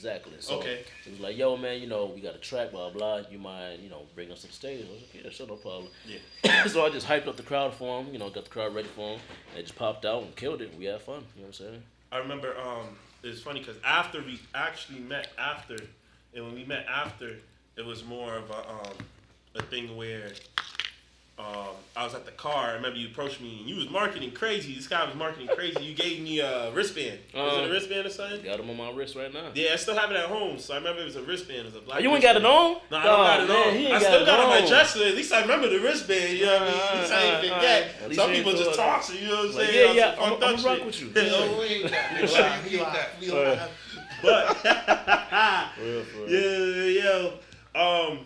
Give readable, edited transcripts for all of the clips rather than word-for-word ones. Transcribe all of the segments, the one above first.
exactly. So Okay. he was like, yo, man, we got a track, blah, blah. You mind, bring us to the stage? I was like, yeah, sure, no problem. Yeah. So I just hyped up the crowd for him, got the crowd ready for him. And they just popped out and killed it. We had fun, you know what I'm saying? I remember it's funny because after we actually met after, and when we met after, it was more of a thing where I was at the car. I remember you approached me and you was marketing crazy. This guy was marketing crazy. You gave me a wristband. Was it a wristband or something? Got him on my wrist right now. Yeah, I still have it at home. So I remember it was a wristband. It was a black. You ain't wristband. got it on? No, I don't got it on. I still got it on my on. dresser. At least I remember the wristband. You know what I mean? At least I ain't forget. Some people just talk. You know what I'm saying? Yeah, I'm gonna rock with you. Oh, we ain't got it. Sure you keep that. We alive. But yeah.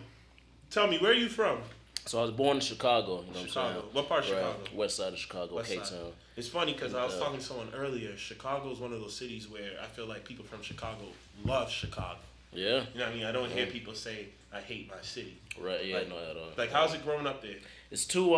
Tell me, where are you from? So I was born in Chicago. You know Chicago. what I'm saying? What part of Chicago? West side of Chicago, K-Town. It's funny because I was talking to someone earlier. Chicago is one of those cities where I feel like people from Chicago love Chicago. Yeah. You know what I mean? I don't hear people say, I hate my city. Right, yeah, like, no, at all. Like, how's it growing up there? It's too,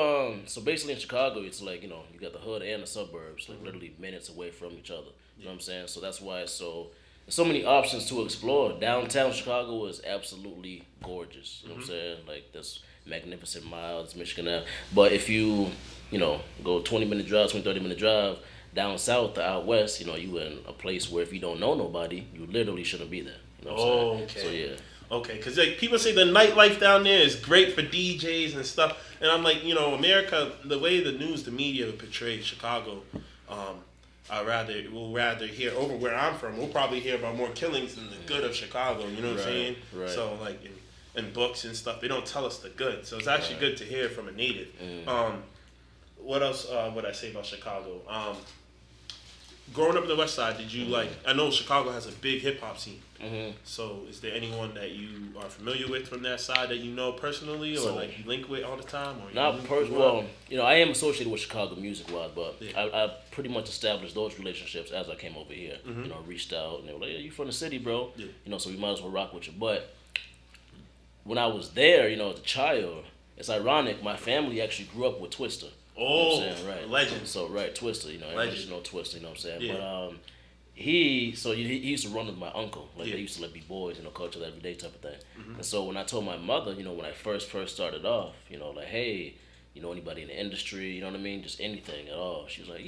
so basically in Chicago, it's like, you got the hood and the suburbs, like literally minutes away from each other. You know what I'm saying? So that's why it's there's so many options to explore. Downtown Chicago is absolutely gorgeous. You know what I'm saying? Like, there's magnificent miles, Michigan Ave. But if you, go 20-minute drive, 30-minute drive, down south or out west, you in a place where if you don't know nobody, you literally shouldn't be there. You know what I'm saying? So, yeah. Okay, because people say the nightlife down there is great for DJs and stuff. And I'm like, America, the way the news, the media portrays Chicago, we'll rather hear over where I'm from. We'll probably hear about more killings than the good of Chicago. You know what I'm saying? Right. So like in books and stuff, they don't tell us the good. So it's actually good to hear from a native. What else would I say about Chicago? Growing up on the West Side, did you I know Chicago has a big hip hop scene. So is there anyone that you are familiar with from that side that you know personally, or you link with all the time? Or not personally. Well, I am associated with Chicago music-wise, but I pretty much established those relationships as I came over here. Reached out and they were like, "Yeah, you from the city, bro." Yeah. So we might as well rock with you. But when I was there, as a child, it's ironic. My family actually grew up with Twister. Oh, you know what I'm saying? Right. Legend. So Twister. Everybody should know Twister. You know what I'm saying? Yeah. But he used to run with my uncle. Like they used to be boys, culture that everyday type of thing. And so when I told my mother, when I first started off, like, hey, anybody in the industry, you know what I mean, just anything at all. She was like,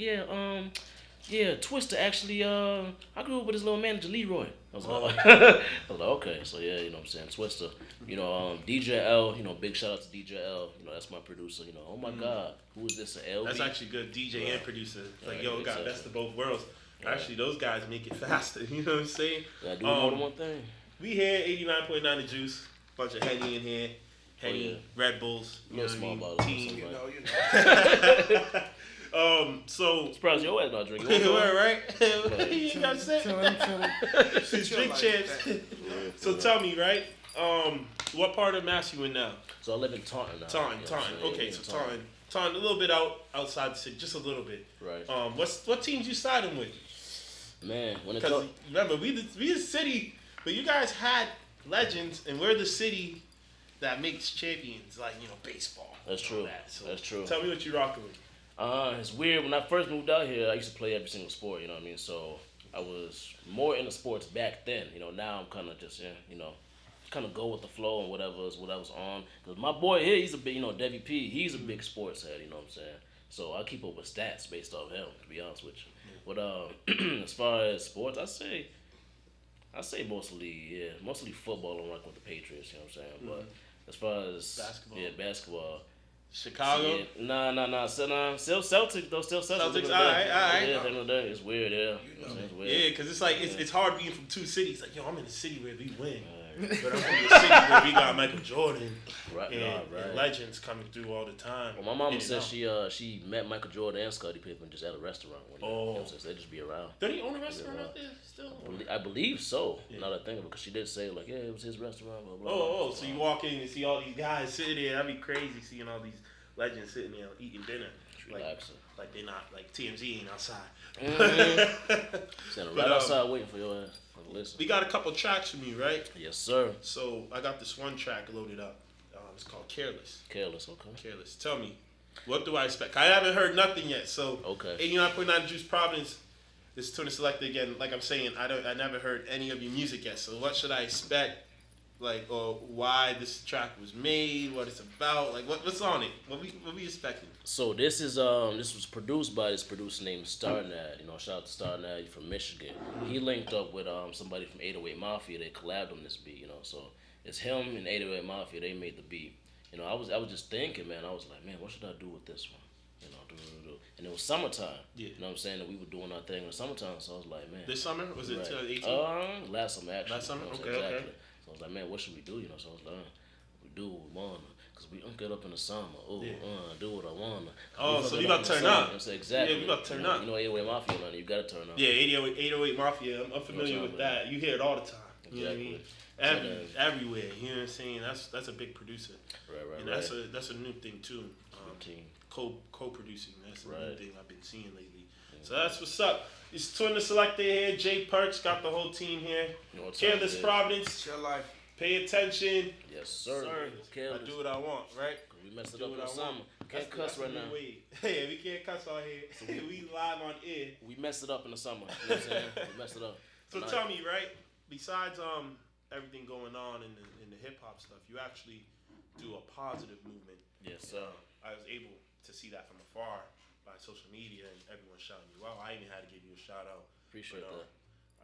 yeah, Twister actually. I grew up with his little manager Leroy. I was like, okay, so yeah, you know what I'm saying, Twister. DJ L. Big shout out to DJ L. That's my producer. Oh my God, who is this? LB? That's actually good, DJ and producer. Like, God, that's the both worlds. Actually, those guys make it faster. You know what I'm saying? I do more than one thing. We here, 89.9 The Juice. Bunch of Henny in here. Henny, Red Bulls. You know small what bottles. Team. You know. So. Surprised your ass not drinking. Right? You ain't got set. Drink champs. So tell me, right? What part of Mass you in now? So I live in Taunton now. Taunton. Okay, so Taunton, a little bit outside the city, just a little bit. Right. What teams you siding with? Man, because remember we the city, but you guys had legends, and we're the city that makes champions, like baseball. That's true. So that's true. Tell me what you rocking with. It's weird. When I first moved out here, I used to play every single sport. You know what I mean? So I was more into sports back then. Now I'm kind of just kind of go with the flow and whatever's on. Cause my boy here, he's a big, Debbie P. He's a big sports head. You know what I'm saying? So I keep up with stats based off him. To be honest with you. But as far as sports, I say mostly football and rock with the Patriots. You know what I'm saying? But as far as basketball. Chicago? Nah. Still Celtics though. Still Celtics. Celtics. All right. Yeah, at the end of the day, it's weird. Yeah. It's weird. Yeah, because it's like it's hard being from two cities. Like, I'm in a city where we win. But I'm from the city where we got Michael Jordan and legends coming through all the time. Well, my mama said she met Michael Jordan and Scottie Pippen just at a restaurant one day. They just be around. Don't he own a restaurant out there still? I believe so. Yeah. Now that I think of it, because she did say like, it was his restaurant. Blah, blah, blah. So you walk in and see all these guys sitting there. That'd be crazy seeing all these legends sitting there eating dinner. Like they're not, like TMZ ain't outside. Standing right outside waiting for your ass. Listen. We got a couple tracks from you, right? Yes, sir. So I got this one track loaded up. It's called Careless. Careless, okay. Careless. Tell me, what do I expect? I haven't heard nothing yet. So, okay. 89.9 Juice Providence. This Tuna Selecta again. Like I'm saying, I never heard any of your music yet. So what should I expect? Like, or why this track was made? What it's about? Like, what's on it? What we expecting? So this was produced by this producer named Starnad. You know, shout out to Starnad, he's from Michigan. He linked up with somebody from 808 Mafia. They collabed on this beat. You know, so it's him and 808 Mafia. They made the beat. You know, I was just thinking, man. I was like, man, what should I do with this one? You know, and it was summertime. Yeah. You know what I'm saying? That we were doing our thing in the summertime. So I was like, man. This summer was it 18? Last summer actually. Last summer. You know, Okay. exactly. Okay. So I was like, man, what should we do? You know, so I was like, we do what we wanna, cause we get up in the summer. Do what I wanna. Oh, so we about to turn up. Exactly. Yeah, we about to turn up. You know, 808 Mafia, man, you gotta turn up. Yeah, 808 Mafia. I'm familiar with that. You hear it all the time. You know what I mean? Everywhere. You know what I'm saying? That's a big producer. Right. And that's a new thing too. Co-producing. That's a new thing I've been seeing lately. So that's what's up. It's Tuna Selecta here. J.Perks got the whole team here. Careless Providence. It's your life. Pay attention. Yes, sir. I do what I want, right? We messed it up in the summer. Can't cuss right now. Hey, we can't cuss out here. So we live on air. We messed it up in the summer. You know what I'm saying? We messed it up. So tell me, right? Besides everything going on in the hip hop stuff, you actually do a positive movement. Yes, sir. I was able to see that from afar by social media and everyone shouting you out. I even had to give you a shout out. Appreciate that.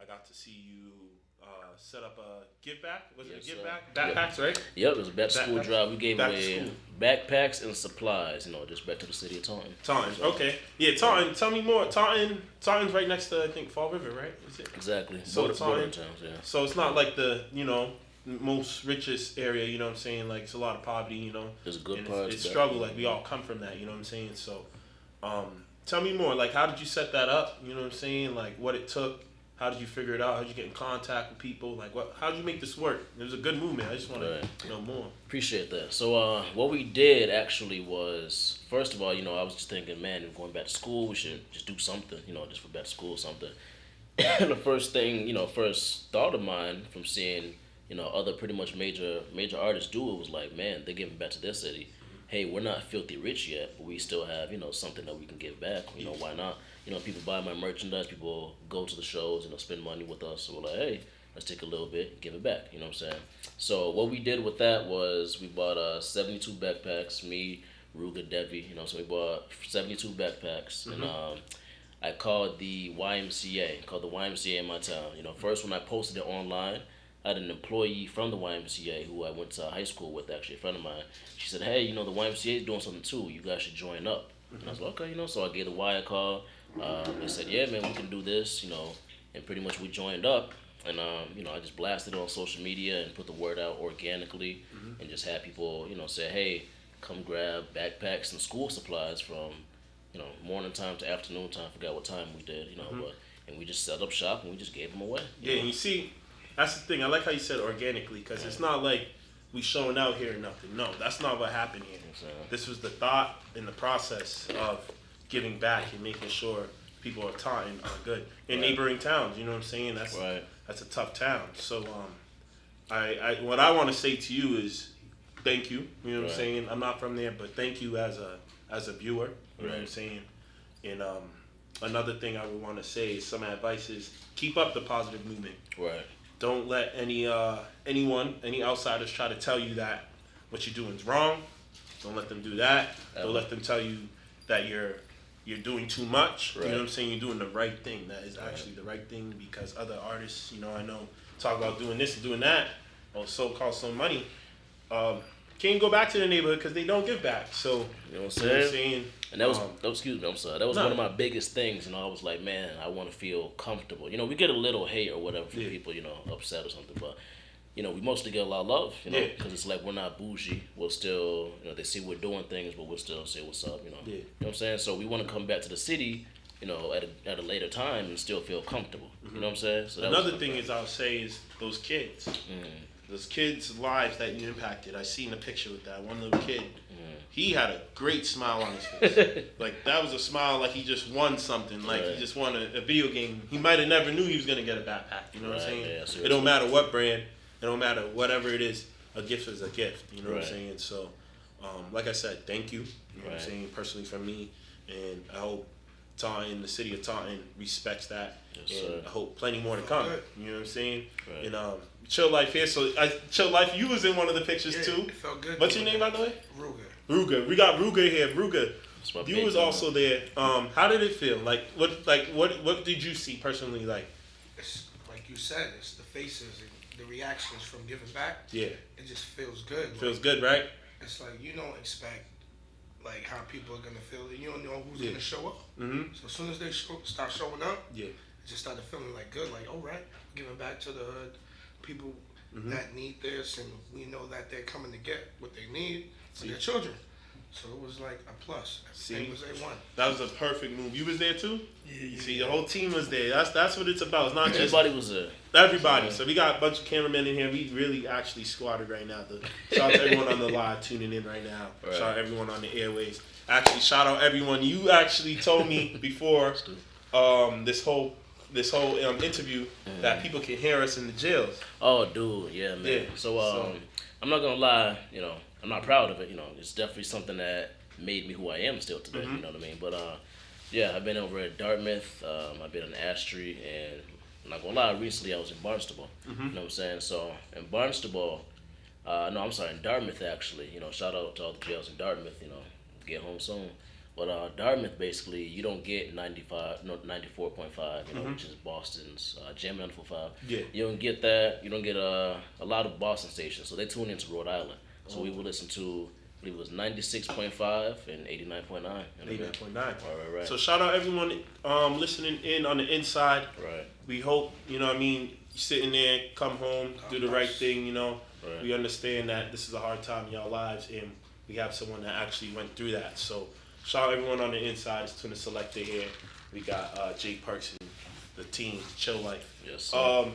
I got to see you set up a give back. Was it a give sir. back? Backpacks, right? Yep, it was a back to school drive. We gave back away backpacks and supplies, you know, just back to the city of Taunton. Taunton, okay. Yeah, Taunton. Tell me more. Taunton's right next to, I think, Fall River, right? Is it? Exactly. So border towns, yeah. So it's not like the, most richest area, you know what I'm saying? Like, it's a lot of poverty, you know. There's good parts. It's struggle. Like, we all come from that, you know what I'm saying? So, tell me more. Like, how did you set that up? You know what I'm saying? Like, what it took. How did you figure it out? How did you get in contact with people? Like, how did you make this work? It was a good movement. I just want to know more. Appreciate that. So, what we did actually was, first of all, I was just thinking, man, if we're going back to school, we should just do something, just for back to school or something. And the first thing, first thought of mine from seeing, other pretty much major artists do it was like, man, they're giving back to their city. Hey, we're not filthy rich yet, but we still have, something that we can give back. Why not? People buy my merchandise, people go to the shows, spend money with us. So we're like, hey, let's take a little bit, give it back. You know what I'm saying? So what we did with that was we bought 72 backpacks, me, Ruga, Devi, so we bought 72 backpacks. Mm-hmm. And I called the YMCA in my town. First when I posted it online, I had an employee from the YMCA who I went to high school with, actually, a friend of mine. She said, hey, the YMCA is doing something too. You guys should join up. Mm-hmm. And I was like, okay, so I gave the Y a call. They said, yeah, man, we can do this, and pretty much we joined up. And, I just blasted it on social media and put the word out organically. Mm-hmm. And just had people, say, hey, come grab backpacks and school supplies from, morning time to afternoon time. I forgot what time we did, Mm-hmm. And we just set up shop and we just gave them away. Yeah, and you see, that's the thing. I like how you said organically, because it's not like we showing out here or nothing. No, that's not what happened here. This was the thought and the process of giving back and making sure people are Taunton are good in neighboring towns. You know what I'm saying? That's a tough town. So, I what I want to say to you is thank you. You know what I'm saying? I'm not from there, but thank you as a viewer. You know what I'm saying? And another thing I would want to say is some advice is keep up the positive movement. Right. Don't let any outsiders try to tell you that what you're doing is wrong. Don't let them do that. Don't let them tell you that you're doing too much. Right. You know what I'm saying? You're doing the right thing. That is actually the right thing, because other artists, I know, talk about doing this and doing that, or so-called some money. Can't go back to the neighborhood because they don't give back. So, you know what I'm saying? And that was, excuse me, I'm sorry. That was one of my biggest things. I was like, man, I want to feel comfortable. We get a little hate or whatever from people, upset or something, but we mostly get a lot of love, because it's like we're not bougie. We'll still, they see we're doing things, but we'll still say what's up, You know what I'm saying? So we want to come back to the city, at a later time and still feel comfortable. Mm-hmm. You know what I'm saying? So another thing is I'll say is those kids. Those kids' lives that you impacted. I seen a picture with that one little kid. He had a great smile on his face. Like, that was a smile like he just won something. Like, he just won a video game. He might have never knew he was going to get a backpack. You know what I'm saying? Yeah, it don't matter what brand. It don't matter whatever it is. A gift is a gift. You know what I'm saying? So, like I said, thank you. You know what I'm saying? Personally from me. And I hope Taunton, the city of Taunton respects that. Yes, and sir. I hope plenty more to come. You know what I'm saying? Right. And Chill Life here. So Chill Life, you was in one of the pictures too. It felt good. What's your name, by the way? Ruger. We got Ruger here. Ruger, you baby, was also there. How did it feel? What did you see personally? It's like you said, it's the faces and the reactions from giving back. Yeah. It just feels good. Feels good, right? It's like you don't expect like how people are gonna feel. You don't know who's gonna show up. Mm-hmm. So as soon as they start showing up, Yeah. it just started feeling like good. Like, all right, giving back to the hood, people that need this, and we know that they're coming to get what they need for their children. So it was like a plus. Everything was A1. That was a perfect move. You was there too? Yeah. See, the whole team was there. That's what it's about. It's not just Everybody was there. everybody. So we got a bunch of cameramen in here. We really actually squatted right now. Shout out to everyone on the live tuning in right now. Right. Shout out everyone on the airways. Actually, shout out everyone. You actually told me before this whole interview that people can hear us in the jails. Oh, dude, yeah, man. Yeah. So I'm not gonna lie, I'm not proud of it. It's definitely something that made me who I am still today. You know what I mean? But yeah, I've been over at Dartmouth. I've been in Ashtree, and I'm not gonna lie. Recently, I was in Barnstable. You know what I'm saying? So in Barnstable, in Dartmouth actually. Shout out to all the jails in Dartmouth. Get home soon. But Dartmouth, basically, you don't get 94.5, which is Boston's Jam 94.5. Yeah. You don't get that. You don't get a lot of Boston stations, so they tune into Rhode Island. So we would listen to, I believe it was 96.5 and 89.9. 89.9. Right. So shout out everyone listening in on the inside. Right. We hope, you sitting there, come home, do the right thing, Right. We understand that this is a hard time in y'all lives, and we have someone that actually went through that. So shout out everyone on the inside. It's to the Selecta here. We got J.Perks and the team, Chill Life. Yes, sir.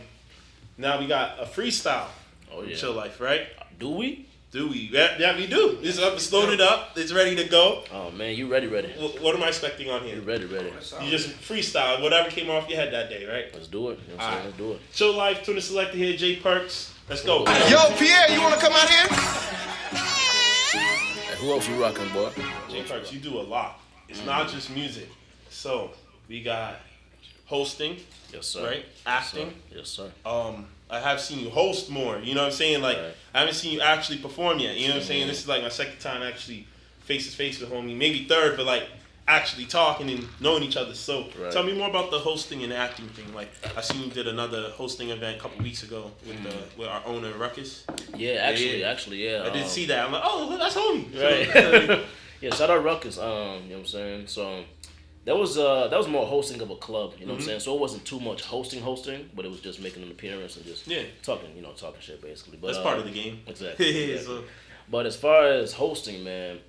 Now we got a freestyle. Oh, yeah. Chill Life, right? Do we? Do we? Yeah, we do. It's loaded up. It's ready to go. Oh, man, you ready. What am I expecting on here? You ready. You just freestyle whatever came off your head that day, right? Let's do it. You know what I'm saying? Let's do it. Chill Life, to the Selecta here, J.Perks. Let's go. Yo, Pierre, you want to come out here? Hey, who else you rocking, boy? J.Perks, you do a lot. It's not just music. So we got hosting, Yes, sir. right? Acting. Yes, sir. I have seen you host more. You know what I'm saying? Like Right. I haven't seen you actually perform yet. You know what I'm saying? This is like my second time actually face to face with homie. Maybe third, but like actually talking and knowing each other. So Right. tell me more about the hosting and acting thing. Like I seen you did another hosting event a couple weeks ago with our owner Ruckus. Yeah, actually, yeah. I didn't see that. I'm like, oh, that's homie. Right. Yeah, shout out Ruckus. You know what I'm saying? So that was more hosting of a club, you know what I'm saying? So it wasn't too much hosting, but it was just making an appearance and just talking shit basically. But That's part of the game. Exactly. So, but as far as hosting, man,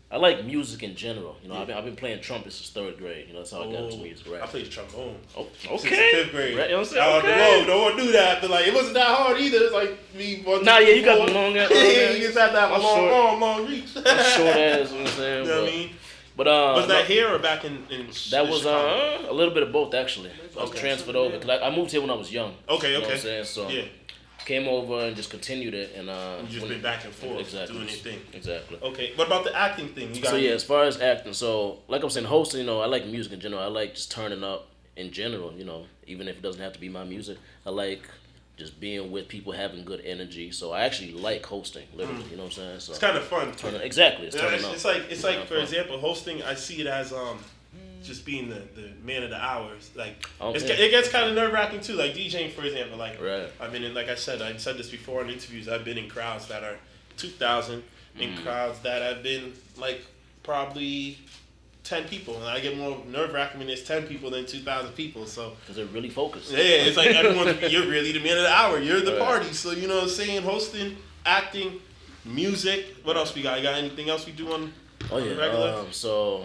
I like music in general. I've been playing trumpet since third grade. That's how I got into music. Right. I played trombone. Oh, Since okay. the 5th grade. Right, you know what I'm saying? Okay. No one knew that, but like it wasn't that hard either. It's like me. Nah, yeah, you got the long ass. Yeah, you just had that I'm long short. arm, long reach. Short ass, you know what I'm saying? You know what I mean? But Was that here or back in that was Chicago? a little bit of both actually. I was Okay. transferred over because I moved here when I was young. Okay, You know okay. what I'm saying? So Yeah. came over and just continued it, and You just been back and forth exactly, doing your thing. Exactly. Okay, what about the acting thing? You got So yeah, as far as acting, so like I'm saying, hosting, I like music in general. I like just turning up in general, even if it doesn't have to be my music. I like just being with people, having good energy. So I actually like hosting, literally. You know what I'm saying? So It's kind of fun. exactly. It's Yeah, turning up. it's like for fun. example, hosting. I see it as just being the man of the hours. Like Okay. it gets kind of nerve wracking too. Like DJing, for example. Like Right. I've been in, like I said this before in interviews. I've been in crowds that are 2,000, in crowds that have been like probably 10 people, and I get more nerve wracking when there's 10 people than 2,000 people. So Because they're really focused. yeah, it's like you're really the man of the hour. You're the Right. party. So you know what I'm saying? Hosting, acting, music. What else we got? You got anything else we do on Oh the regular? yeah. So,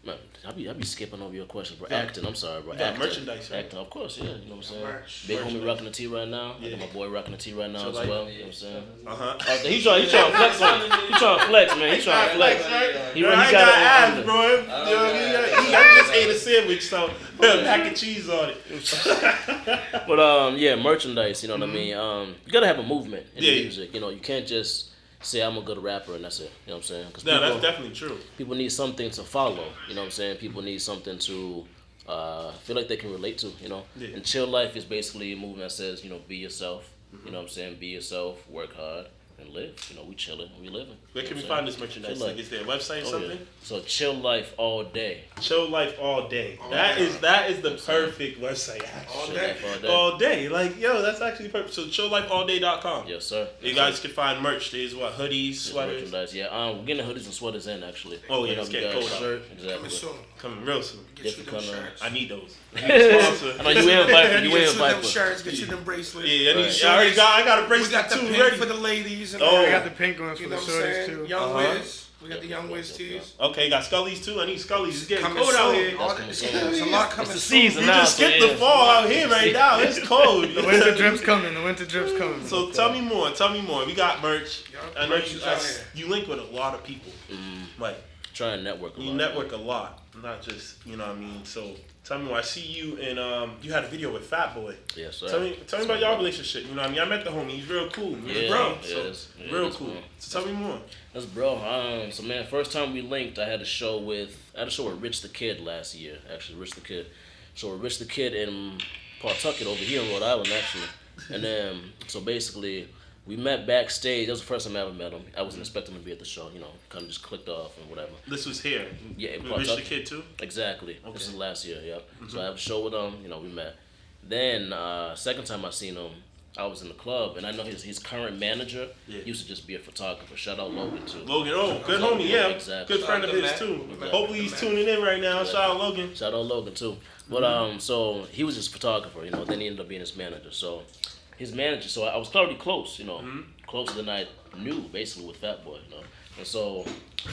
man, I be skipping over your questions, bro. Yeah. Acting. I'm sorry, bro. You got Acting. merchandise, right? Acting, of course. Yeah. You know what I'm saying. Merch. Big homie Merchandise. rocking the tee right now. I Yeah. got my boy rocking the tee right now So as like- well. You know what I'm saying. Uh-huh. He trying to flex on. He trying to flex, man. He trying to flex. right? He Bro, really I ain't got got it ass, under. bro. You know what I mean? I just ate a sandwich, so mac and cheese on it. But yeah, merchandise. You know what I mean. You gotta have a movement in Yeah. music. You can't just say I'm a good rapper and that's it. You know what I'm saying? Cause No, that's definitely true. People need something to follow. You know what I'm saying? People need something to feel like they can relate to. You know. Yeah. And chill life is basically a movement that says, you know, be yourself. You know what I'm saying? Be yourself. Work hard. And live, you know, we chilling, we living. Where can we find this merchandise? Like, is there a website or something? Yeah. So chill life all day. Chill life all day. That is the perfect website. All day. Like, yo, that's actually perfect. So chilllifeallday.com. Yes, sir. You guys can find merch. There's what, hoodies, sweaters. Merchandise. Yeah, we're getting hoodies and sweaters in actually. Oh yeah, it's getting cold out. Shirt, exactly. Coming soon. Coming real soon. Get you them shirts. I need those. I know you in Viper. You in Get you them Viper. shirts. Get you them bracelets. Yeah, I got a bracelet We got the too pink ready for the ladies. And Oh. I got the pink ones for you the know what I'm shorties saying? too. Young Wiz. We got the Young Wiz tees. Okay, got Scully's too. I need Scully's. It's getting Coming cold out here. soon. That's coming There's a lot coming It's the soon. season You now. just skipped the fall out here right now. It's cold. The winter drip's coming. The winter drip's coming. So tell me more. We got merch. Yup, I know merch is out here. you link with a lot of people. Like Try and network. you network a lot, not just you know what I mean. So tell me more. I see you in you had a video with Fat Boy. Yes, sir. Tell me about y'all relationship. You know what I mean. I met the homie. He's real cool. He's Yeah, bro. yeah, So real cool. cool. So tell me more. That's bro. So man, first time we linked, I had a show with Rich the Kid last year. Actually, Rich the Kid. So Rich the Kid in Pawtucket over here in Rhode Island actually. And then so basically we met backstage. That was the first time I ever met him. I wasn't expecting him to be at the show. You know, kind of just clicked off and whatever. This was here. Yeah, in With Rich the Pawtucket. Kid too. Exactly. Okay. This is last year. Yep. So I have a show with him. You know, we met. Then second time I seen him, I was in the club, and I know his current manager used to just be a photographer. Shout out Logan too. Logan, good homie, yeah, Exactly. good friend of his too. Hopefully he's tuning in right now. Shout out Logan. Shout out Logan too. But so he was just a photographer, you know. Then he ended up being his manager. So his manager. So I was already close, you know, closer than I knew, basically with Fat Boy, you know. And so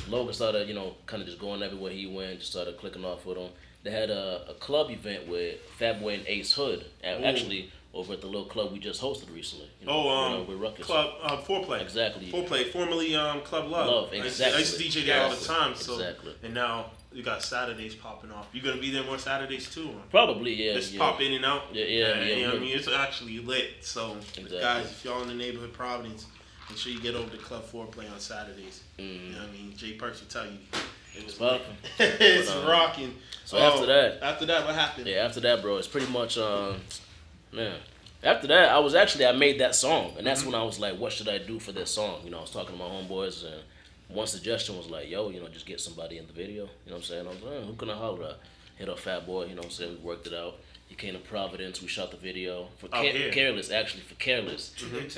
Logan started, you know, kind of just going everywhere he went. Just started clicking off with him. They had a club event with Fat Boy and Ace Hood, actually over at the little club we just hosted recently. You know, with Ruckus. Club Foreplay. Exactly. Foreplay, formerly Club Love. Love, exactly. I used to DJ there all the Exactly. time. So Exactly. and now you got Saturdays popping off. You gonna be there more Saturdays too? Or? Probably, yeah. Just yeah. pop in and out. Yeah. You know what I mean? It's actually lit. So Exactly. guys, if y'all in the neighborhood Providence, make sure you get over to Club Foreplay on Saturdays. You know what I mean? J.Perks will tell you. It was popping. It's rocking. So after that, what happened? Yeah, after that, bro, it's pretty much, man. After that, I made that song, and that's when I was like, what should I do for this song? You know, I was talking to my homeboys, and one suggestion was like, yo, you know, just get somebody in the video. You know what I'm saying? I was like, who can I holler at? Hit up Fat Boy, you know what I'm saying? We worked it out. He came to Providence. We shot the video for Careless, actually for Careless.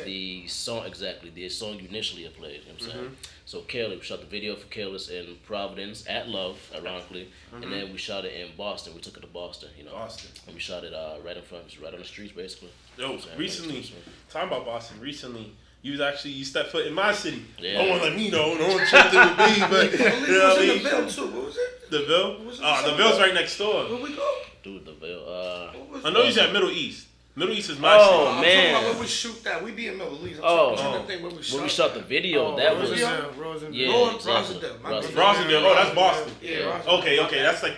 The song the song you initially had played. You know what I'm saying? So Careless, we shot the video for Careless in Providence at Love, ironically, and then we shot it in Boston. We took it to Boston, you know. Boston. And we shot it right in front, just right on the streets, basically. Yo, recently, talking about Boston, you stepped foot in my city. Yeah. No one let me know. No one checked in with me, but you know what I in mean? the Ville too. What was it? The Ville? The Ville's right next door. Where we go? Dude, the Ville. I know he's at Middle East. Middle East is my Oh, city. man. I'm talking about where we shoot that. We be in Middle East. Oh. I'm trying to think where we shot. When we shot the video, that was Rosendale. yeah, Lord, exactly. Rosendale. Rosendale. Oh, that's Boston. Yeah, Okay. That's like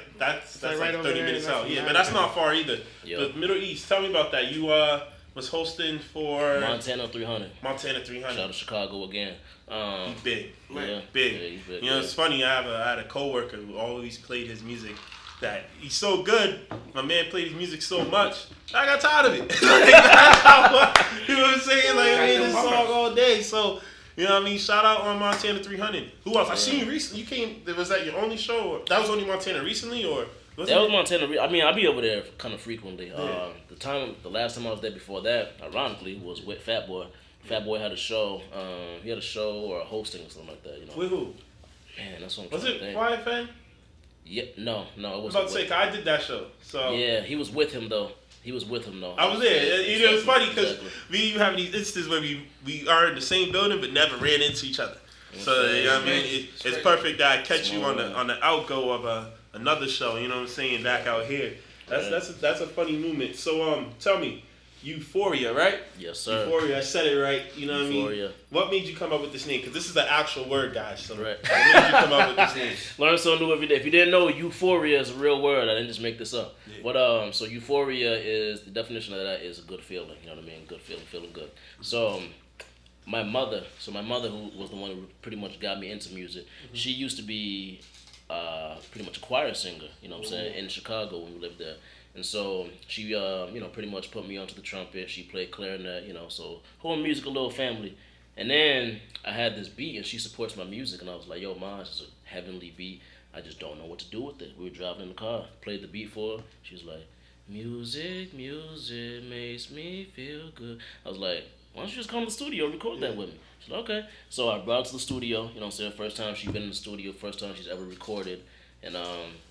right over 30 there, minutes that's out. Yeah, behind but that's you. not far either. Yeah. The Middle East. Tell me about that. You was hosting for Montana 300. Montana 300. Shout out to Chicago again. He's big. Yeah, Big. Yeah, he's big. You know, it's funny. I had a coworker who always played his music. That he's so good. My man played his music so much. I got tired of it. You know what I'm saying? Like I made this song all day. So you know what I mean? Shout out on Montana 300. Who else? I seen you recently. You came. Was that your only show? Or, that was only Montana recently, or That was Montana. I mean, I be over there kind of frequently. The last time I was there before that, ironically, was with Fat Boy. Fat Boy had a show. He had a show or a hosting or something like that. You know. With who? Man, that's what I'm Was trying it to think. Quiet Fan? Yeah, no, it I was wasn't. about to say, 'cause I did that show. So Yeah, he was with him though. I was there. You know, it's funny because Exactly. we have these instances where we are in the same building but never ran into each other. So you know what I mean, it's perfect that I catch you on the outgo of another show. You know what I'm saying? Back out here. That's a funny movement. So tell me, Euphoria, right? Yes, sir. Euphoria. I said it right. You know what I Euphoria. mean? What made you come up with this name? Because this is the actual word, guys. So Right. what made you come up with this name? Learn something new every day. If you didn't know, euphoria is a real word. I didn't just make this up. Yeah. But so euphoria is the definition of that is a good feeling. You know what I mean? Good feeling, feeling good. So my mother. So my mother, who was the one who pretty much got me into music, she used to be pretty much a choir singer. You know what I'm saying, in Chicago when we lived there. And so she, pretty much put me onto the trumpet. She played clarinet, so whole musical little family. And then I had this beat, and she supports my music, and I was like, yo, Ma, this is a heavenly beat. I just don't know what to do with it. We were driving in the car, played the beat for her. She was like, music makes me feel good. I was like, why don't you just come to the studio and record that with me? She's like, okay. So I brought her to the studio, you know what I'm saying? First time she's been in the studio, first time she's ever recorded. And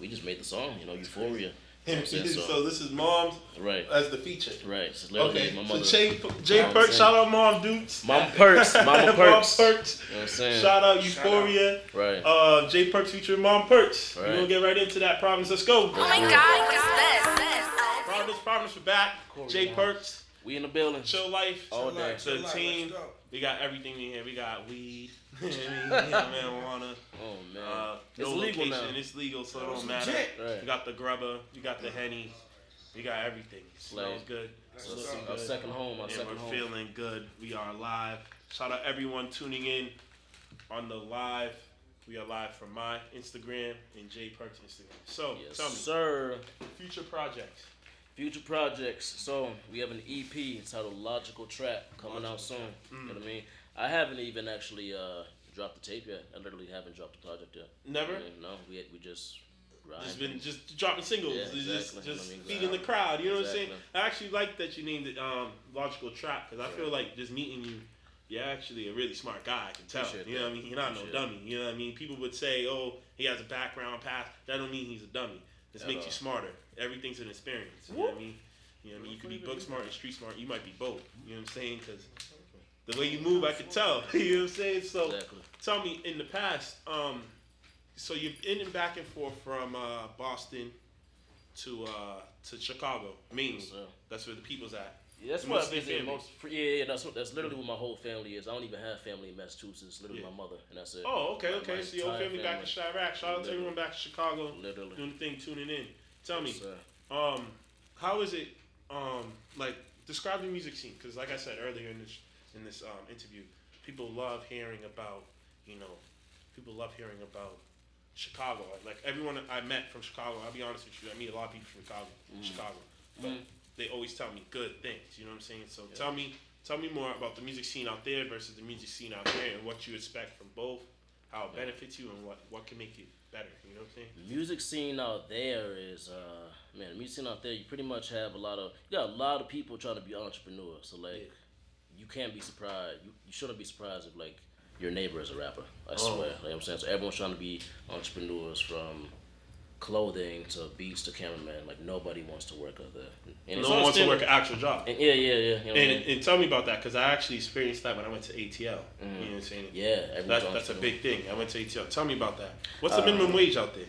we just made the song, Euphoria. You know what I'm saying? So this is Mom's right as the feature. Right. So literally my mother. So J.Perks, shout out Mom Dukes. Mama Perks. Mama Perks. Mom Perks. You know what I'm saying? Shout out Euphoria. Right. J.Perks featuring Mom Perks. Right. We're going to get right into that. Province, let's go. Oh my God, what is this? Province, we're back. J.Perks. We in the building. Chill life. All day. To the team. We got everything in here. We got weed. Marijuana. Oh man. No It's legal location. now. It's legal, so it don't matter. Right. We got the grubber. We got the Henny. We got everything. Smells good. Our second home. Our second home. We're feeling good. We are live. Shout out everyone tuning in on the live. We are live from my Instagram and J.Perks Instagram. So, Yes, tell me. sir. Future projects. Future projects. So we have an EP entitled Logical Track coming out soon. You know what I mean? I haven't even actually dropped the tape yet. I literally haven't dropped the project yet. Never? No, we just grind. Just been dropping singles. Yeah, Just exactly. feeding the crowd. You know what I'm Exactly. saying? I actually like that you named it Logical Track because I feel like just meeting you, you're actually a really smart guy. I can tell. Appreciate You know that. what I mean? You're not no Appreciate dummy. You know what I mean? People would say, oh, he has a background pass. That don't mean he's a dummy. This At makes all. you smarter. Everything's an experience. You know what I mean? You know what I mean? You could be book smart and street smart. You might be both. You know what I'm saying? Because the way you move, I could tell. You know what I'm saying? So Exactly. tell me, in the past, so you've been in back and forth from Boston to Chicago, mainly. Yes, sir. That's where the people's at. Yeah, that's what I Mostly visit family. most. Yeah. That's literally what my whole family is. I don't even have family in Massachusetts. Literally my mother, and that's it. Oh, okay. My So your whole entire family back in Chirac. Shout out to everyone back in Chicago. Literally. Doing the thing, tuning in. Tell me, Yes, sir. how is it? Like describe the music scene, because like I said earlier in this interview, people love hearing about Chicago. Like everyone I met from Chicago, I'll be honest with you, I meet a lot of people from Chicago, but they always tell me good things. You know what I'm saying? So tell me more about the music scene out there versus the music scene out there, and what you expect from both, how it benefits you, and what can make it better. You know what I'm saying? The music scene out there is, the music scene out there, you pretty much have you got a lot of people trying to be entrepreneurs. So, like, you can't be surprised. You shouldn't be surprised if, like, your neighbor is a rapper. I swear. Like, you know what I'm saying? So, everyone's trying to be entrepreneurs from clothing to beats to cameraman. Like, nobody wants to work out there. And No one wants to work an actual job. And, yeah. You know what I mean? And tell me about that, because I actually experienced that when I went to ATL. You know what I'm saying? Yeah, everyone's That's a entrepreneur. big thing. I went to ATL. Tell me about that. What's the minimum wage out there?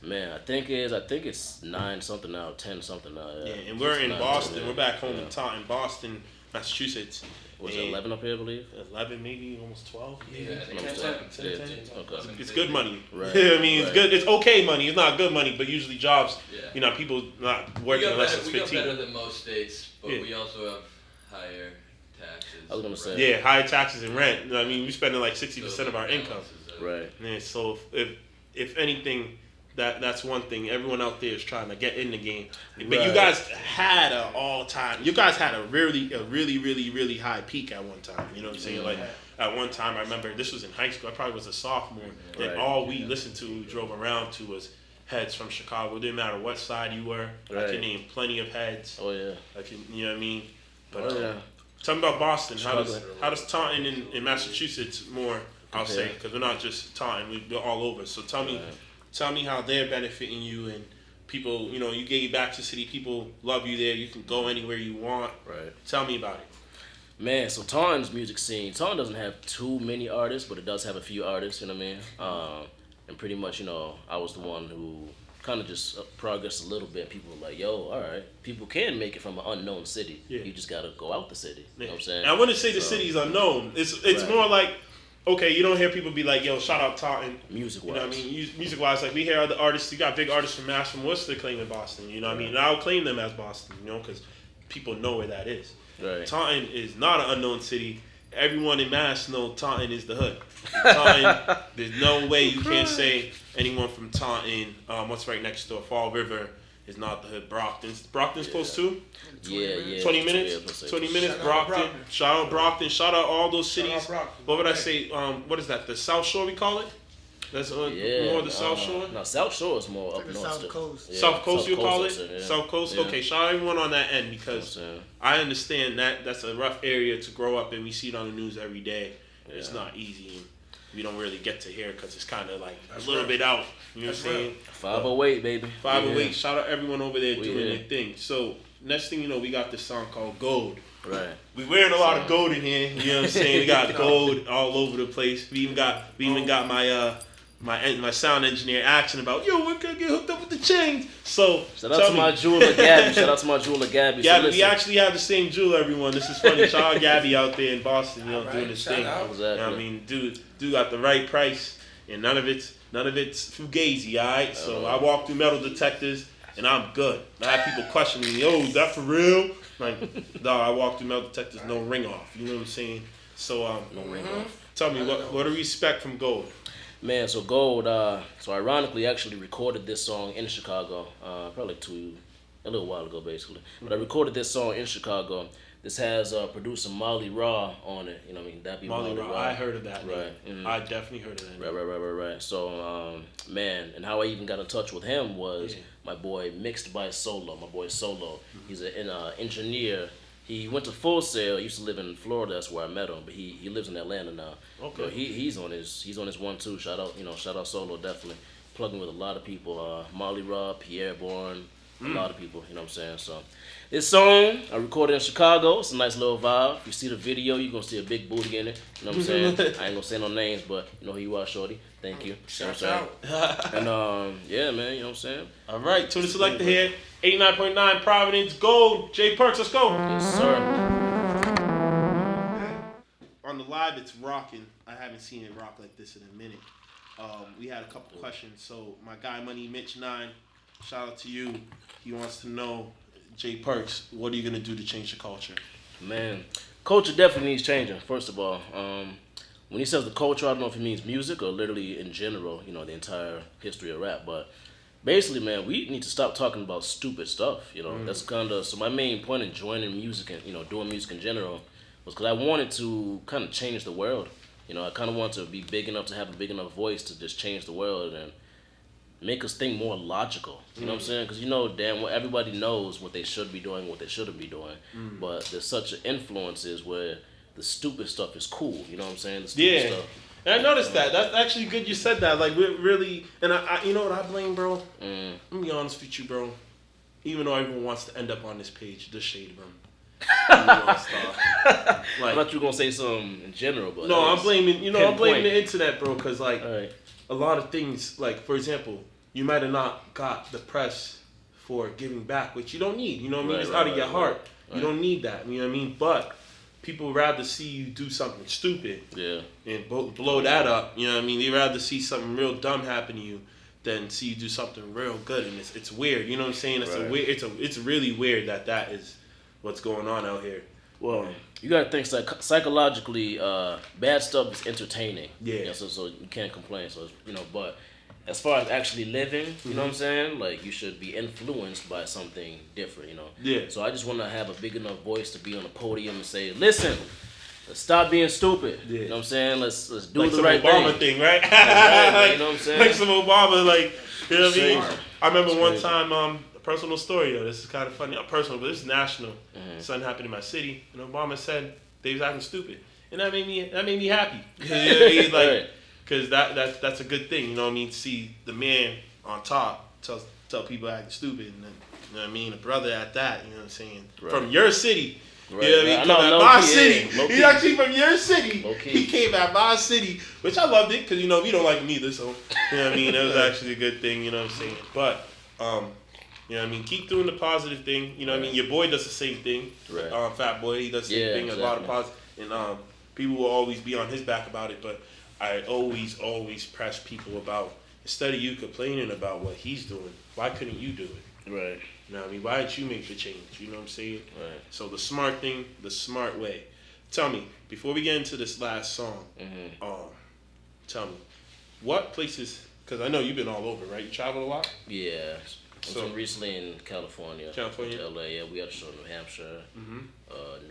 Man, I think it's 9 something now, 10 something now. Yeah, and we're in Boston. Yeah. We're back home in Boston, Massachusetts. Was it 11 up here, I believe? 11, maybe almost 12. Yeah, I think I'm it's sorry. 10. Yeah, okay. It's good money. Right. I mean, it's Right. good. It's okay money. It's not good money, but usually jobs, Yeah. People not We working got unless better, it's we got 15. better than most states, but Yeah. we also have higher taxes. I was gonna say. Yeah, higher taxes and rent. I mean, we're spending like 60% of our income. Right. Yeah, so if anything, that's one thing. Everyone out there is trying to get in the game. But you Right. guys had a all time. You guys had a really high peak at one time. You know what I'm saying? Like at one time, I remember this was in high school. I probably was a sophomore, and Right. all we listened to, we drove around to, was heads from Chicago. It didn't matter what side you were. I Right. can name plenty of heads. Oh yeah. I can, you know what I mean? But Oh yeah. tell me about Boston. How Struggling. does Taunton in Massachusetts more? I'll say, Okay. because we're not just Taunton, we're all over. So tell me how they're benefiting you, and people. You gave back to the city. People love you there. You can go anywhere you want. Right. Tell me about it. Man, so Taunton's music scene. Taunton doesn't have too many artists, but it does have a few artists. You know what I mean? And pretty much, I was the one who kind of just progressed a little bit. People were like, "Yo, all right, people can make it from an unknown city. Yeah. You just gotta go out the city." You know what I'm saying? And I wouldn't say the So, city's unknown. It's Right. more like, okay, you don't hear people be like, "Yo, shout out Taunton." music You wise. know what I mean? Music wise, like we hear other artists. You got big artists from Mass, from Worcester claiming Boston. You know what I mean? And I'll claim them as Boston. Because people know where that is. Right. Taunton is not an unknown city, everyone in Mass know Taunton is the hood. Taunton, there's no way you can't say anyone from Taunton, what's right next door, Fall River, is not the hood. Brockton's close too? Yeah. 20 minutes? 20 minutes, Shout out Brockton. Brockton. Shout out Brockton. Shout out all those Shout out cities. Brockton. What would I say? What is that? The South Shore we call it? That's more the South Shore? No, South Shore is more up the north. South still. Coast. Yeah, South Coast you call it? I'd say, yeah. South Coast? Yeah. Okay, shout out everyone on that end because I understand that that's a rough area to grow up in. We see it on the news every day. Yeah. It's not easy. And we don't really get to hear it because it's kind of like a little bit out. You know what I'm saying? 508, baby. 508. Yeah. Shout out everyone over there We doing here. their thing. So, next thing you know, we got this song called Gold. Right. We wearing a lot of gold in here. You know what I'm saying? We got gold all over the place. We even got my sound engineer asking about, yo, we're gonna get hooked up with the chains. So Shout out to my jeweler Gabby. Shout out to my jeweler Gabby. So Gabby, we listen. actually have the same jeweler, everyone. This is funny. Shout out Gabby out there in Boston, doing his shout thing. out. You know what I mean, dude got the right price, and none of it's fugazi, all right? So I walk through metal detectors, and I'm good. I have people questioning me, yo, is that for real? Like, no, I walk through metal detectors, no ring off. You know what I'm saying? So, No ring off. tell me, what do we expect from Gold? Man, so Gold, so ironically, actually recorded this song in Chicago, probably a little while ago, basically. But I recorded this song in Chicago. This has producer Molly Raw on it. You know what I mean? That'd be Molly Raw. I heard of that name. Right. Mhm. I definitely heard of that name. Right. So, man, and how I even got in touch with him was my boy Mixed by Solo. My boy Solo. He's an engineer. He went to Full Sail. He used to live in Florida. That's where I met him. But he lives in Atlanta now. Okay. So he's on his one too. Shout out Solo, definitely. Plugging with a lot of people. Molly Raw, Pierre Bourne, a lot of people. You know what I'm saying? So this song I recorded in Chicago. It's a nice little vibe. If you see the video, you're gonna see a big booty in it. You know what I'm saying? I ain't gonna say no names, but you know who you are, shorty. Thank you. Shout out. And yeah, man, you know what I'm saying? All right, tune the Selecta here. 89.9 Providence Gold. J.Perks, let's go. Yes, sir. On the live, it's rocking. I haven't seen it rock like this in a minute. We had a couple questions. So my guy Money Mitch 9, shout out to you. He wants to know, J.Perks, what are you gonna do to change the culture? Man, culture definitely needs changing. First of all, when he says the culture, I don't know if he means music or literally in general. You know, the entire history of rap. But basically, man, we need to stop talking about stupid stuff. You know, that's kind of so. My main point in joining music and doing music in general was because I wanted to kind of change the world. You know, I kind of wanted to be big enough to have a big enough voice to just change the world and make us think more logical. You know what I'm saying? Because damn well, everybody knows what they should be doing, what they shouldn't be doing. But there's such influences where the stupid stuff is cool. You know what I'm saying? The stupid stuff. And I noticed that. That's actually good you said that. Like, we're really, and I you know what I blame, bro? I'm gonna be honest with you, bro. Even though everyone wants to end up on this page, the shade room. I thought you were gonna say something in general, but no, I'm blaming pinpoint. the internet, bro, because like All right. a lot of things, like for example, you might have not got the press for giving back, which you don't need. You know what I mean? It's out of your heart. You don't need that. You know what I mean? But people rather see you do something stupid, and blow that up. You know what I mean? They rather see something real dumb happen to you than see you do something real good, and it's weird. You know what I'm saying? It's really weird that is what's going on out here. Well, you gotta think psychologically. Bad stuff is entertaining. Yeah. You know, so you can't complain. So but as far as actually living, you know what I'm saying? Like you should be influenced by something different. You know. Yeah. So I just want to have a big enough voice to be on the podium and say, "Listen, let's stop being stupid." Yeah. You know what I'm saying? Let's do Like the some right Obama thing. thing, right? Right, you know what I'm saying? Like some Obama, like you know what I mean? Crazy. I remember It's one crazy. time, a personal story. This is kind of funny. Not personal, but this is national. Something happened in my city, and Obama said they was acting stupid, and that made me happy. You know what I mean? Like, Right. because that's a good thing. You know what I mean? To see the man on top tell people acting stupid, and then you know what I mean? A brother at that. You know what I'm saying? Right. From your city. Right. You know what I mean? I Come know, at low my key, city. yeah. Low He's key. actually from your city. Low key. He came at my city, which I loved it because we don't like him either. So you know what I mean? That was actually a good thing. You know what I'm saying? But you know what I mean? Keep doing the positive thing. You know what I mean? Your boy does the same thing. Right. Fat Boy, he does the same thing. exactly. A lot of positive, and people will always be on his back about it. But I always press people about, instead of you complaining about what he's doing, why couldn't you do it? Right. You know what I mean? Why didn't you make the change? You know what I'm saying? Right. So the smart thing, the smart way. tell me, before we get into this last song, tell me, what places, because I know you've been all over, right? You traveled a lot? Yeah. So Recently in California. California? LA, yeah. We had a show in New Hampshire,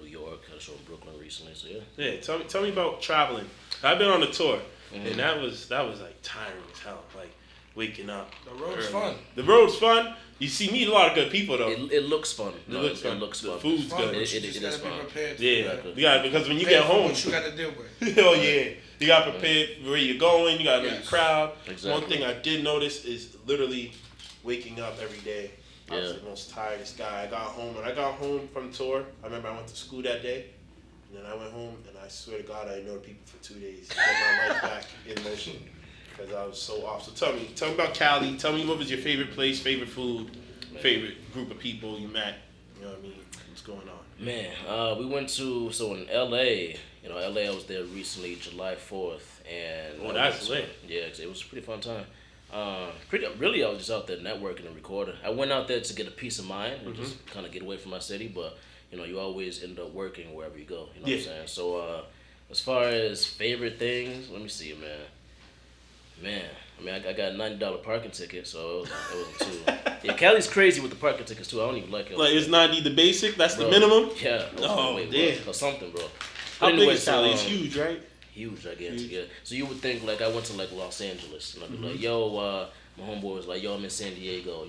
New York, had a show in Brooklyn recently, so yeah. Yeah, tell me about traveling. I've been on a tour, and that was like tiring as hell. Like waking up. The road's early. fun. The road's fun. You meet a lot of good people though. It looks fun. It looks fun. The food's Fun, good. but It you just is gotta be fun. prepared. Yeah, because when you get home, what you got to deal with. oh yeah, you got prepared for where you're going. You got to know the crowd. Exactly. One thing I did notice is literally waking up every day. I was Yeah. the most tiredest guy. I got home. When I got home from tour, I remember I went to school that day. And then I went home, and I swear to God, I ignored people for 2 days to get my life back in motion because I was so off. So tell me about Cali. Tell me what was your favorite place, favorite food, favorite group of people you met. You know what I mean? What's going on? Man, we went to, so in LA, LA, I was there recently, July 4th. And Oh, that's lit. Yeah, it was a pretty fun time. Really, I was just out there networking and recording. I went out there to get a peace of mind and just kind of get away from my city, but you always end up working wherever you go. You know what I'm saying? So as far as favorite things, let me see, man. I mean, I got a $90 parking ticket, so it wasn't too. Yeah, Cali's crazy with the parking tickets too. I don't even like it. Like it's $90 the basic. That's Bro, the minimum. Yeah. Oh, damn. Or something, bro. How But big anyway, is Cali? It's huge, right? Huge, I guess. Yeah. So you would think like I went to like Los Angeles, and I'd be like, yo, my homeboy was like, yo, I'm in San Diego.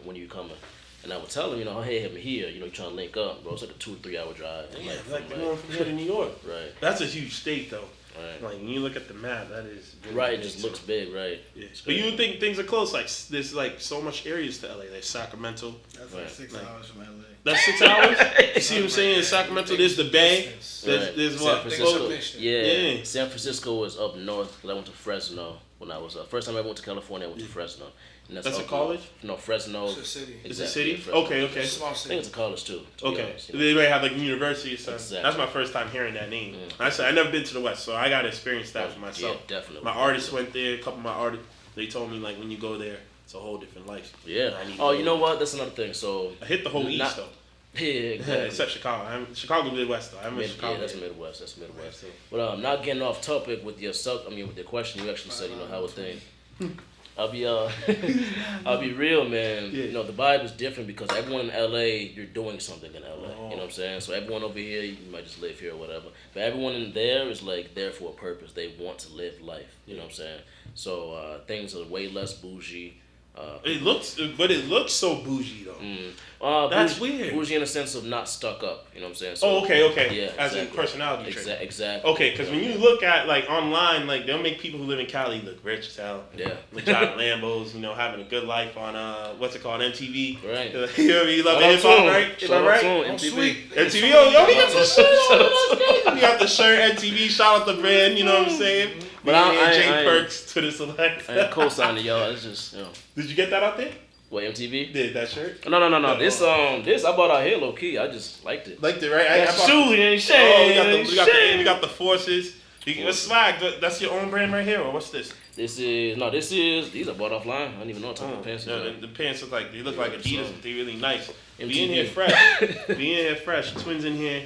When are you coming? And I would tell him, hey, I'm here. You trying to link up, bro. It's like a 2 or 3 hour drive. Yeah, like going from here to New York. Right. That's a huge state, though. Right. Like when you look at the map, that is really Right. It big, just too. looks big, right? Yeah. But you would think things are close. Like there's like so much areas to LA. There's Sacramento. That's Right. like 6 hours from LA. That's 6 hours. You see what I'm saying? In Sacramento, there's the Bay. There's San what? Francisco. Mission. Yeah. San Francisco was up north because I went to Fresno when I was first time I went to California. I went to Fresno. And That's a up college? north. No, Fresno. It's a city. It's a Exactly, city. yeah, Fresno. Okay. Small I think city. it's a college too. To be Okay. honest, They might have like a university or something. Exactly. That's my first time hearing that name. I said I never been to the West, so I got to experience that for myself. Yeah, definitely. My artists went there. A couple of my artists, they told me like when you go there, it's a whole different life. Yeah. I need to Oh, go you know there. what? That's another thing. So I hit the whole Not- East though. yeah, exactly. Except Chicago. Chicago Midwest though. I'm in Chicago. Yeah, that's Midwest. That's Midwest. Yeah, But not getting off topic with your with your question, you actually said, how would thing. I'll be I'll be real, man. Yeah. The vibe is different because everyone in LA, you're doing something in LA. Oh. You know what I'm saying? So everyone over here, you might just live here or whatever. But everyone in there is like there for a purpose. They want to live life. You know what I'm saying? So things are way less bougie. It looks so bougie though. That's bougie, weird. Bougie in the sense of not stuck up. You know what I'm saying? So, Oh, okay. Yeah, As exactly. a personality trait. Exactly. Okay, because when you look at like online, like they'll make people who live in Cali look rich as hell. Yeah. Like driving Lambos, having a good life on what's it called, MTV. Right. You know what I mean? You love Shout out hip to hop, 'em. right? Am Shout I out right? to 'em. Oh, MTV. sweet. MTV, we got the shirt. We got the shirt, MTV. Shout out the brand. You know what I'm saying? But Me I and ain't- J.Perks to the I ain't Selecta. co-signing y'all. It's just Did you get that out there? what MTV? Did that shirt? No. This I bought out here low key. I just liked it. Liked it, right? I bought- Shoes and Oh, shade. we got the forces. What's swag? That's your own brand right here, or what's this? These are bought offline. I don't even know what type of pants. No, the pants look like Adidas, but they really nice. MTV. Be in here fresh. Twins in here.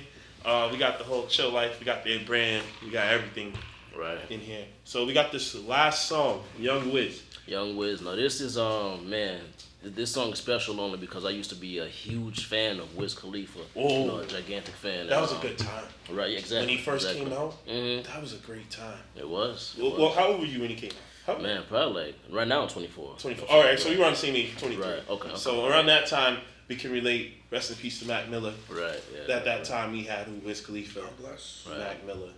We got the whole chill life. We got their brand. We got everything Right. in here. So we got this last song, Young Wiz. Young Wiz. Now this is man. This song is special only because I used to be a huge fan of Wiz Khalifa. Oh. A gigantic fan. That was a good time. Right. Exactly. When he first exactly. came out, Mhm. that was a great time. It was. Well, how old were you when he came out? Man, probably like right now I'm 24. 24. All right, so we were on the same age, 23. Right, okay. So around that time, we can relate. Rest in peace to Mac Miller. Right. Yeah. At that time, we had Wiz Khalifa, God bless. Right. Mac Miller.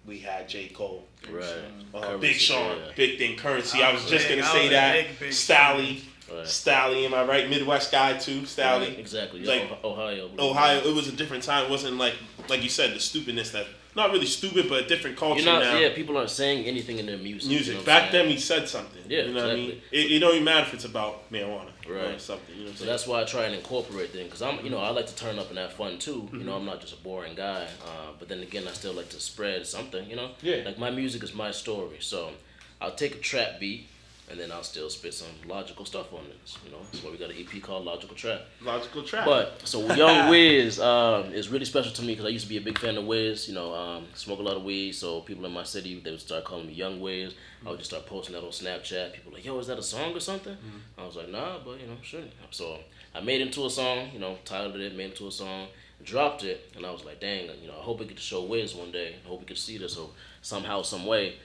We had J. Cole. Right. Big Currency, Sean, yeah. big thing, Currency. I was just big. gonna I say was a that. big Stally, Right. Stally, am I right? Midwest guy too, Stally. Exactly. Yeah, Like, Ohio. Ohio, it was a different time. It wasn't like you said, the stupidness that not really stupid, but a different culture now. Yeah, people aren't saying anything in their music. You know what I'm Back saying? then, he said something. Yeah, you know what I mean. exactly. It don't even matter if it's about marijuana Right. or something. You know what I'm So saying? that's why I try and incorporate things because I like to turn up and have fun too. I'm not just a boring guy. But then again, I still like to spread something. Yeah. Like my music is my story. So I'll take a trap beat and then I'll still spit some logical stuff on this. You know, that's why we got an EP called Logical Trap. Logical Trap. But so Young Wiz is really special to me because I used to be a big fan of Wiz. You know, smoke a lot of weed, so people in my city they would start calling me Young Wiz. I would just start posting that on Snapchat. People were like, yo, is that a song or something? I was like, nah, but you know, sure. So I made it into a song. You know, titled it, made it into a song, dropped it, and I was like, dang, you know, I hope we get to show Wiz one day. I hope we get to see this so somehow, some way.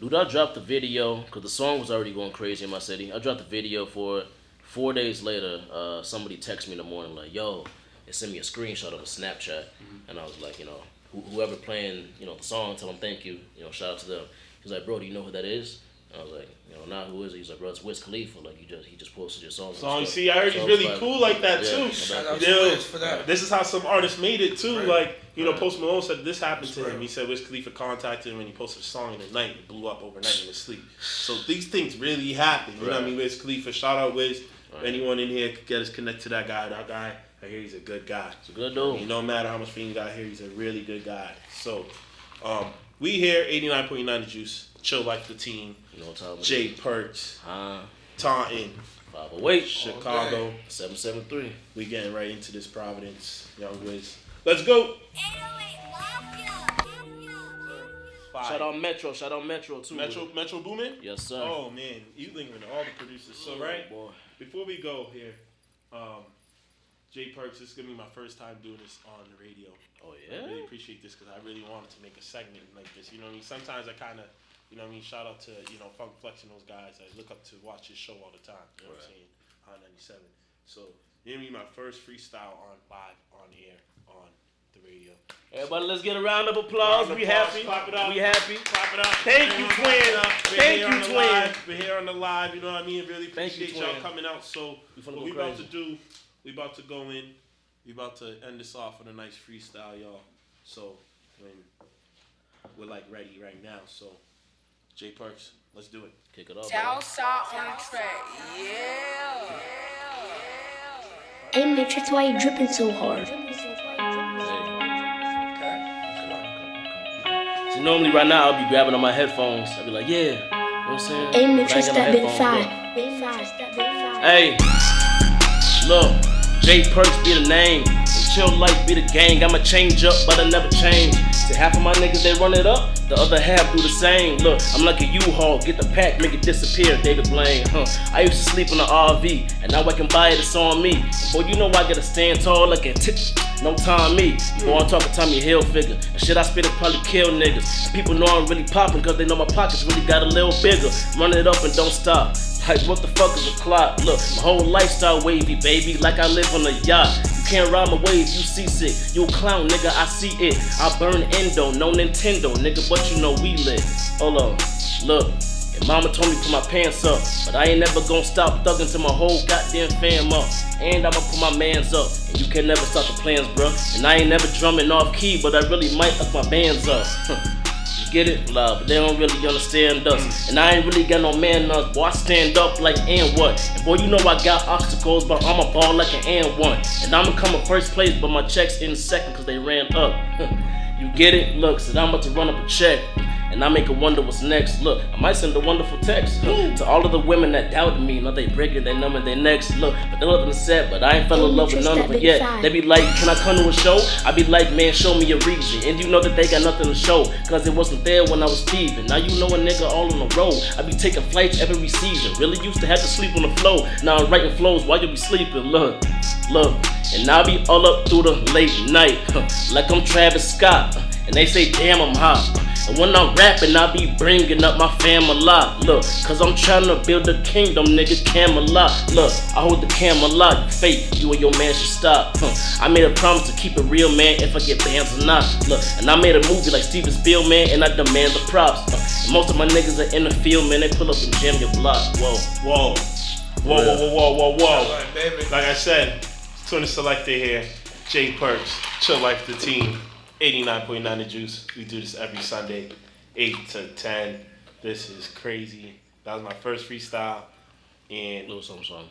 Dude, I dropped the video because the song was already going crazy in my city. I dropped the video for it. 4 days later, somebody texted me in the morning like, yo, they sent me a screenshot of a Snapchat. And I was like, you know, whoever playing, you know, the song, tell them thank you. You know, shout out to them. He's like, bro, do you know who that is? And I was like, you know, nah, who is it? He's like, bro, it's Wiz Khalifa. Like, he just posted your song. So you see, I heard he's really cool like that too. Shout out to Wiz for that. This is how some artists made it too. Right. Like, you know, Post Malone said this happened to him. Right. He said Wiz Khalifa contacted him when he posted a song in the night. It blew up overnight in his sleep. So these things really happen. You know what I mean? Wiz Khalifa, shout out Wiz. Right. Anyone in here could get us connected to that guy. That guy, I hear he's a good guy. It's a good dude. No matter how much fame you got here, he's a really good guy. So, we here, 89.9 The Juice. Chill like the team. You know what I'm talking about? J.Perks. Taunton. 508. Chicago. 773. We getting right into this Providence. Young Wiz. Let's go. Shout out Metro. Shout out Metro too. Metro Boomin? Yes, sir. Oh man, you linking with all the producers. So right, boy. Before we go here, J.Perks, this is gonna be my first time doing this on the radio. Oh yeah. I really appreciate this because I really wanted to make a segment like this. You know what I mean? Sometimes I kind of, you know what I mean? Shout out to, you know, Funk Flex and those guys. I look up to watch his show all the time. You know what I'm saying? On 97. So, you're gonna be my first freestyle on live on air on the radio. Everybody, let's get a round of applause. We happy. Clap it up. We happy. Clap it up. Thank you, twin. Thank you, twin. We're here on the live. You know what I mean? Really Thank you, appreciate y'all twin. coming out. So, what we about to do, we about to go in. We about to end this off with a nice freestyle, y'all. So, when we're like ready right now. So, J.Perks, let's do it. Kick it off. Southside on the track. Yeah. Hey Matrix, why you dripping so hard? So normally right now I'll be grabbing on my headphones. I'll be like, yeah. You know what I'm saying? Hey But I Matrix, ain't got my that big headphones, five. Big five, that big five. Hey, look, J.Perks be the name. And chill life be the gang. I'ma change up, but I never change. See, half of my niggas, they run it up. The other half do the same. Look, I'm like a U-Haul. Get the pack, make it disappear. David Blaine, I used to sleep in the RV, and now I can buy it, it's on me. Boy, you know I gotta stand tall like a tip. No time me. Boy, I'm talking Tommy Hilfiger. And shit I spit it probably kill niggas. And people know I'm really popping cause they know my pockets really got a little bigger. Run it up and don't stop. Like, what the fuck is a clock? Look, my whole lifestyle wavy, baby, like I live on a yacht. You can't ride my wave, you seasick. You a clown, nigga, I see it. I burn endo, no Nintendo, nigga, but you know we lit. Hold on, look. And mama told me put my pants up, but I ain't never gonna stop thugging till my whole goddamn fam up. And I'ma put my mans up, and you can never stop the plans, bruh. And I ain't never drumming off key, but I really might up my bands up. You get it? Love, but they don't really understand us. And I ain't really got no man nuts, boy, I stand up like and what? And boy, you know I got obstacles, but I'm a ball like an and one. And I'ma come in first place, but my check's in second cause they ran up. You get it? Look, said I'm about to run up a check. And I make her wonder what's next. Look, I might send a wonderful text to all of the women that doubted me. Know they breaking their number, their necks. Look, but they love the set, but I ain't fell in love with none of it yet. They be like, can I come to a show? I be like, man, show me a reason. And you know that they got nothing to show, cause it wasn't there when I was thieving. Now you know a nigga all on the road. I be taking flights every season. Really used to have to sleep on the floor. Now I'm writing flows while you be sleeping. Look, and I be all up through the late night, like I'm Travis Scott. And they say, damn, I'm hot. And when I'm rapping, I be bringing up my fam a lot. Look, cause I'm trying to build a kingdom, nigga, Camelot. Look, I hold the Camelot. You fake, you and your man should stop. I made a promise to keep it real, man, if I get bands or not. Look, and I made a movie like Steven Spielman, and I demand the props. And most of my niggas are in the field, man, they pull up and jam your block. Whoa. Like I said, Tuna Selecta here. J.Perks, Chill Life the Team. 89.9 The Juice. We do this every Sunday, 8 to 10. This is crazy. That was my first freestyle. And little something.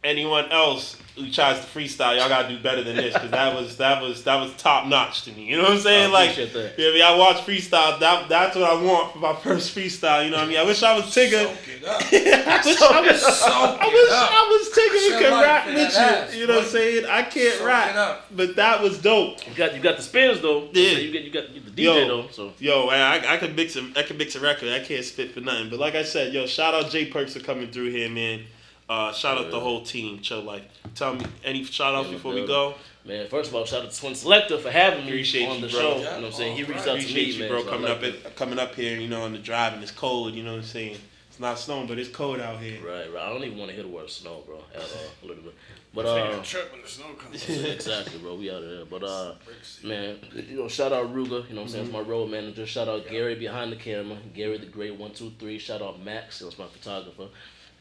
anyone else who tries to freestyle, y'all gotta do better than this, because that was top notch to me. You know what I'm saying? I appreciate that. Yeah, I mean, I watch freestyle. That's what I want for my first freestyle. You know what I mean? I wish I was Tigger. Soak it up. I was Tigger and could Shut rap up, with ass. you. You know what I'm saying? I can't Soak it rap, up. but that was dope. You got the spins though. Yeah. So you got the DJ though. So Yo, I could mix a record. I can't spit for nothing. But like I said, yo, shout out J.Perks for coming through here, man. Shout out the whole team. Chill Life. Tell me any shout outs before we go. Man, first of all, shout out to Twin Selecta for having me Appreciate on you, the bro. show. Yeah. You know what I'm saying? He reached out to Appreciate me, you, man. bro, so I coming like that. coming up here. You know, on the drive and it's cold. You know what I'm saying? It's not snowing, but it's cold out here. Right. I don't even want to hear the word snow, bro, at all. A little bit. But Taking a trip when the snow comes. exactly, bro. We out of there. But man, you know, shout out Ruger. You know what I'm saying? It's my road manager. Shout out Gary behind the camera. Gary the Great 123. Shout out Max. That's my photographer.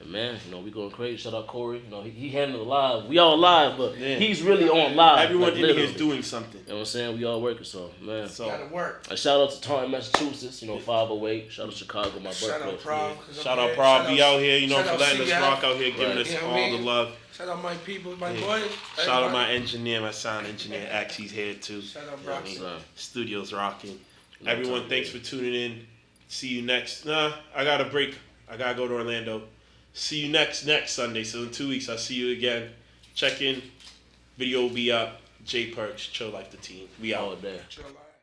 And man, you know, we going crazy. Shout out Corey. You know, he handled it live. We all live, but he's really on live. Everyone like, in here is literally. doing something. You know what I'm saying? We all working, so man. So Gotta work. A shout out to Taunton, Massachusetts. You know, 508. Shout out Chicago, my Shout out birthplace. Prague. shout out Prob, be out here. You know, shout for out letting us CF. rock out here, giving us You know what all I the mean? love. Shout out my people, my Yeah. boys. Shout out my Everybody. engineer, my sound engineer, Axe. He's here too. Shout out You know what I Brocky. mean? Son. Studio's rocking. No Everyone, time, thanks baby. for tuning in. See you next. I got a break. I gotta go to Orlando. See you next Sunday. So in 2 weeks, I'll see you again. Check in. Video will be up. J.Perks, Chill Like the Team. We out. All day. Chill out.